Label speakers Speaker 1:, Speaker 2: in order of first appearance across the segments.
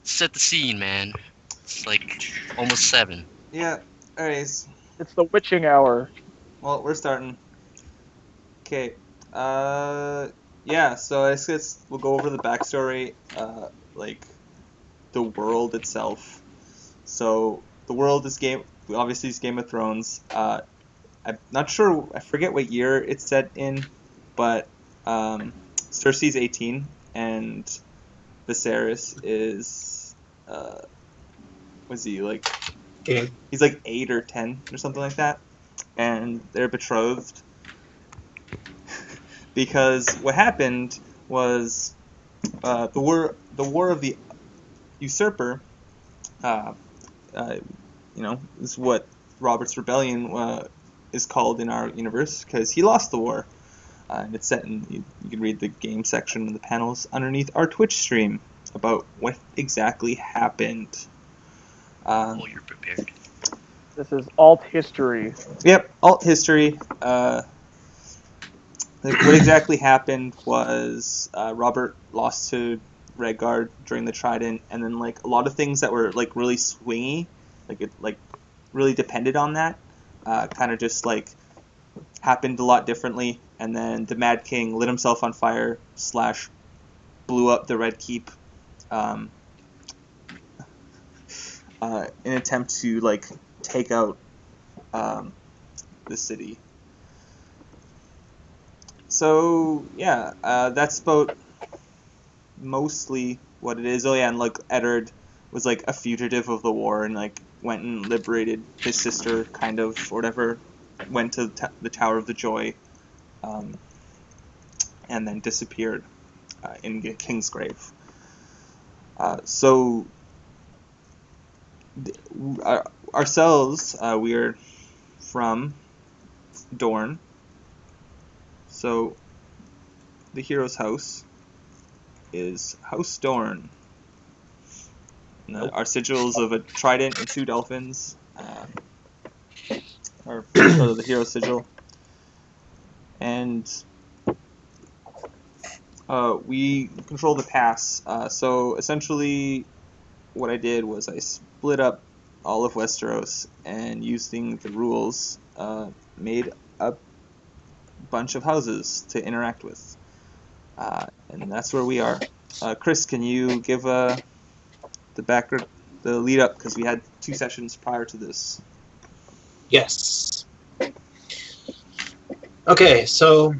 Speaker 1: set the scene, man. It's like almost 7.
Speaker 2: Yeah. Alright.
Speaker 3: It's the witching hour.
Speaker 2: Well, we're starting. Okay. Yeah. So I guess we'll go over the backstory. Like the world itself. So the world is obviously it's Game of Thrones. I'm not sure. I forget what year it's set in, but Cersei's 18 and Viserys is was he like?
Speaker 4: Okay.
Speaker 2: He's like 8 or 10 or something like that, and they're betrothed. Because what happened was the war of the usurper. Is what Robert's Rebellion is called in our universe because he lost the war. And it's set in. You can read the game section in the panels underneath our Twitch stream about what exactly happened.
Speaker 1: Oh, you're prepared.
Speaker 3: This is alt history.
Speaker 2: Yep, alt history. What exactly happened was Robert lost to Redguard during the Trident, and then like a lot of things that were like really swingy, like really depended on that, kind of just like happened a lot differently. And then the Mad King lit himself on fire / blew up the Red Keep, in an attempt to like take out the city. So yeah, that's about mostly what it is. Oh yeah, and like Eddard was like a fugitive of the war and like went and liberated his sister, kind of, or whatever. Went to the Tower of the Joy, and then disappeared in Kingsgrave. So ourselves, we are from Dorne. So the hero's house is House Dorne. Our sigils of a trident and 2 dolphins are the hero sigil. And we control the pass. So essentially what I did was I split up all of Westeros and using the rules made a bunch of houses to interact with. And that's where we are. Chris, can you give the background, the lead up, because we had 2 sessions prior to this.
Speaker 4: Yes. Okay, so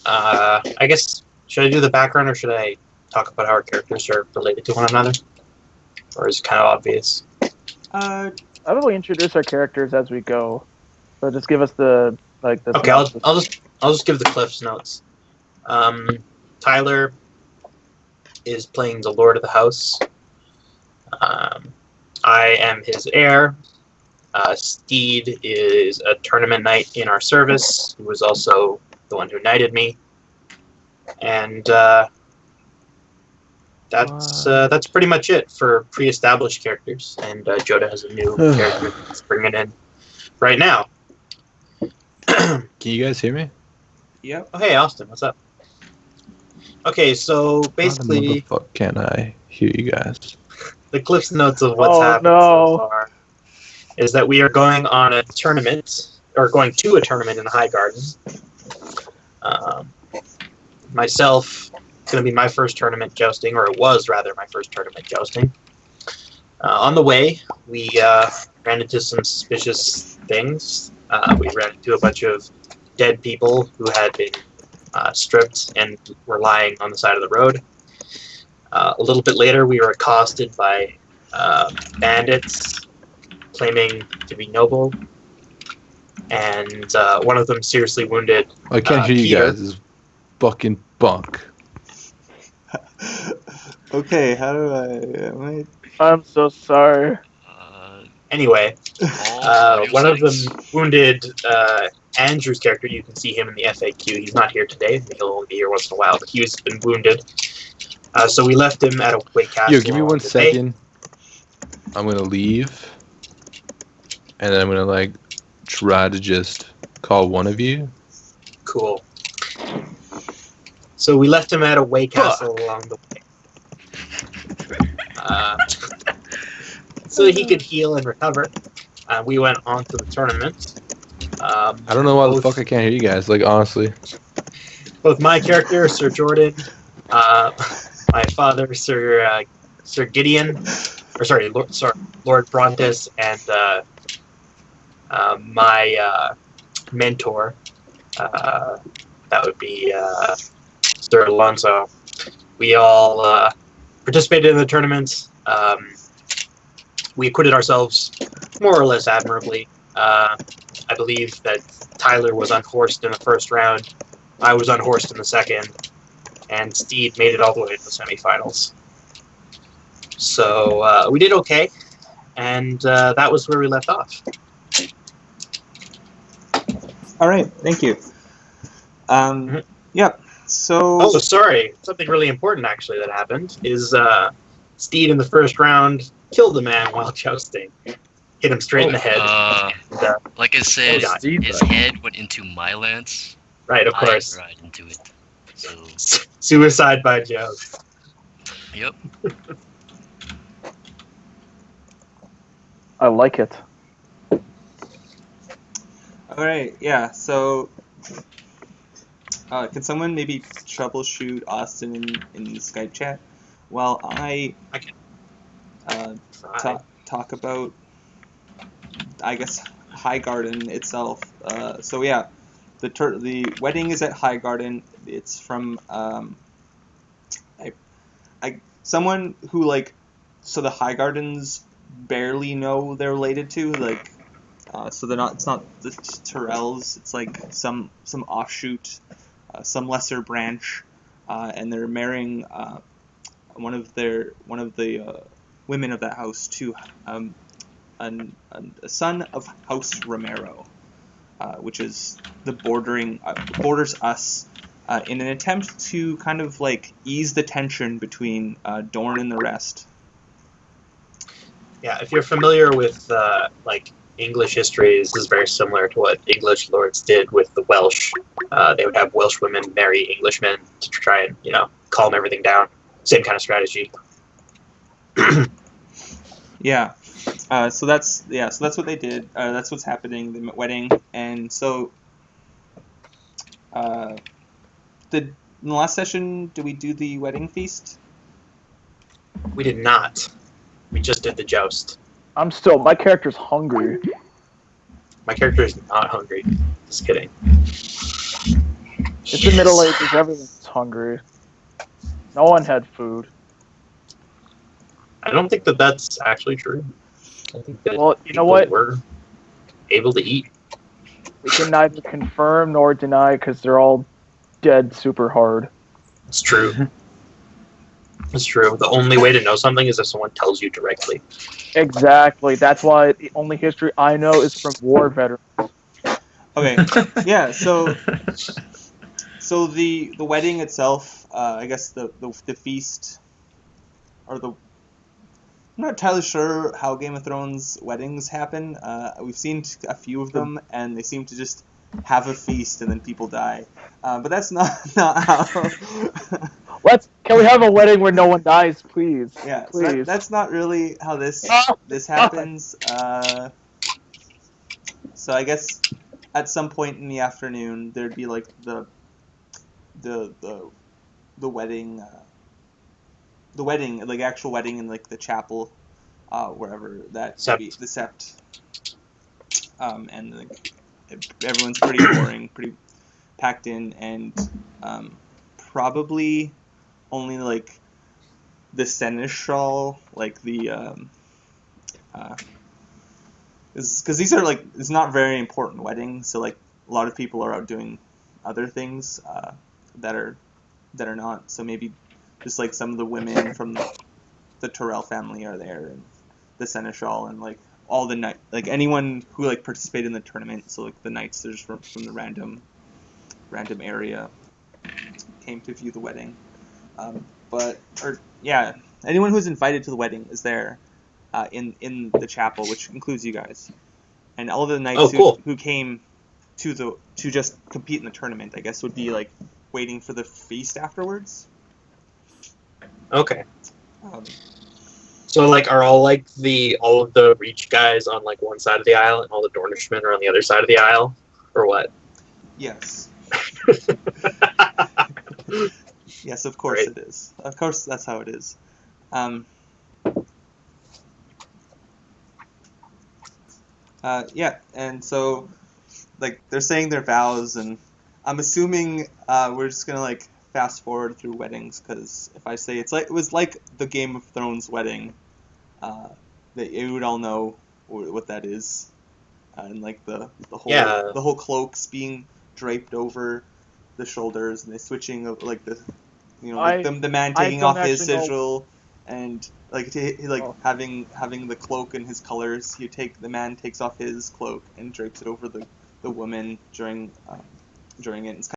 Speaker 4: I guess, should I do the background or should I talk about how our characters are related to one another? Or is it kind of obvious?
Speaker 3: How do we introduce our characters as we go? So just give us the
Speaker 4: Okay, I'll just give the Cliff's notes. Tyler is playing the Lord of the House. I am his heir. Steed is a tournament knight in our service, who was also the one who knighted me. And that's pretty much it for pre-established characters. And Joda has a new character that's bringing in right now.
Speaker 5: Can you guys hear me?
Speaker 2: Yep.
Speaker 4: Oh, hey, Austin, what's up? Okay, so basically,
Speaker 5: how the fuck can I hear you guys?
Speaker 4: the Cliff's notes of what's happened so far is that we are going on a tournament, or going to a tournament in the High Garden. Myself, it's going to be my first tournament jousting, or it was rather my first tournament jousting. On the way, we ran into some suspicious things. We ran into a bunch of dead people who had been stripped and were lying on the side of the road. A little bit later, we were accosted by bandits claiming to be noble, and one of them seriously wounded
Speaker 5: I can't hear you
Speaker 4: Peter.
Speaker 5: guys. This is fucking bunk.
Speaker 2: Okay, how do I...
Speaker 3: I'm so sorry.
Speaker 4: Anyway,
Speaker 1: audio
Speaker 4: one of them
Speaker 1: settings.
Speaker 4: wounded Andrew's character. You can see him in the FAQ. He's not here today. He'll only be here once in a while, but he's been wounded. So we left him at a White Castle.
Speaker 5: Yo, give me 1 second. I'm gonna leave, and then I'm gonna like try to just call one of you.
Speaker 4: Cool. So we left him at a Way Castle along the way. so he could heal and recover. We went on to the tournament.
Speaker 5: I don't know why the fuck I can't hear you guys. Like honestly.
Speaker 4: Both my character, Sir Jordan, my father, Sir Gideon, or sorry, Lord Brontes, and my mentor, that would be Sir Alonso. We all participated in the tournament. We acquitted ourselves more or less admirably. I believe that Tyler was unhorsed in the first round. I was unhorsed in the second, and Steed made it all the way to the semifinals. So we did okay, and that was where we left off.
Speaker 2: All right, thank you. Yep. So.
Speaker 4: Oh, sorry. Something really important actually that happened is Steed in the first round killed a man while jousting. Hit him straight in the head.
Speaker 1: Like I said,
Speaker 5: Steed,
Speaker 1: his
Speaker 5: though.
Speaker 1: head went into my lance.
Speaker 4: Right, of course.
Speaker 1: I right into it. So,
Speaker 4: Suicide by joust.
Speaker 1: yep.
Speaker 3: I like it.
Speaker 2: All right. Yeah. So. Can someone maybe troubleshoot Austin in the Skype chat while I talk about, I guess, High Garden itself. So yeah, the wedding is at High Garden. It's from someone who so the High Gardens barely know they're related to so they're not. It's not the Tyrells. It's like some offshoot. Some lesser branch, and they're marrying one of the women of that house to a son of House Romero, which is the borders us, in an attempt to kind of ease the tension between Dorn and the rest.
Speaker 4: Yeah, if you're familiar with English history, this is very similar to what English lords did with the Welsh. They would have Welsh women marry Englishmen to try and, calm everything down. Same kind of strategy.
Speaker 2: Yeah. So that's what they did. That's what's happening. The wedding, and so in the last session, did we do the wedding feast?
Speaker 4: We did not. We just did the joust.
Speaker 3: My character's hungry.
Speaker 4: My character is not hungry. Just kidding.
Speaker 3: It's the Middle Ages, everyone's hungry. No one had food.
Speaker 4: I don't think that that's actually true. I think that
Speaker 3: Well, you know what?
Speaker 4: We're able to eat.
Speaker 3: We can neither confirm nor deny because they're all dead super hard.
Speaker 4: It's true. It's true. The only way to know something is if someone tells you directly.
Speaker 3: Exactly. That's why the only history I know is from war veterans.
Speaker 2: Okay. Yeah. So the wedding itself, I guess the feast, or I'm not entirely sure how Game of Thrones weddings happen. We've seen a few of them, and they seem to just have a feast and then people die. But that's not how.
Speaker 3: Can we have a wedding where no one dies, please?
Speaker 2: Yeah,
Speaker 3: please.
Speaker 2: So that's not really how this happens. So I guess at some point in the afternoon there'd be the wedding, actual wedding in the chapel, wherever that
Speaker 4: Sept.
Speaker 2: be, the sept. And everyone's pretty boring, pretty packed in, and probably only the seneschal, because these are it's not very important weddings, so a lot of people are out doing other things that are not. So maybe just some of the women from the Tyrell family are there, and the seneschal, and all the knight, anyone who participated in the tournament. So the knights there's from the random area came to view the wedding. Anyone who's invited to the wedding is there in the chapel, which includes you guys, and all of the knights who came to just compete in the tournament, I guess, would be waiting for the feast afterwards.
Speaker 4: Okay. So like, are all of the Reach guys on like one side of the aisle, and all the Dornishmen are on the other side of the aisle, or what?
Speaker 2: Yes. Yes, of course
Speaker 4: Right.
Speaker 2: it is. Of course, that's how it is. Yeah, and so, like, they're saying their vows, and I'm assuming we're just gonna like fast forward through weddings, because if I say it was like the Game of Thrones wedding, that you would all know what that is, and like the whole
Speaker 4: Yeah.
Speaker 2: the whole cloaks being draped over the shoulders, and they switching of like the man
Speaker 3: I
Speaker 2: taking
Speaker 3: don't
Speaker 2: off his
Speaker 3: actually know.
Speaker 2: sigil, and like
Speaker 3: Oh.
Speaker 2: having the cloak and his colors. The man takes off his cloak and drapes it over the woman during it. It's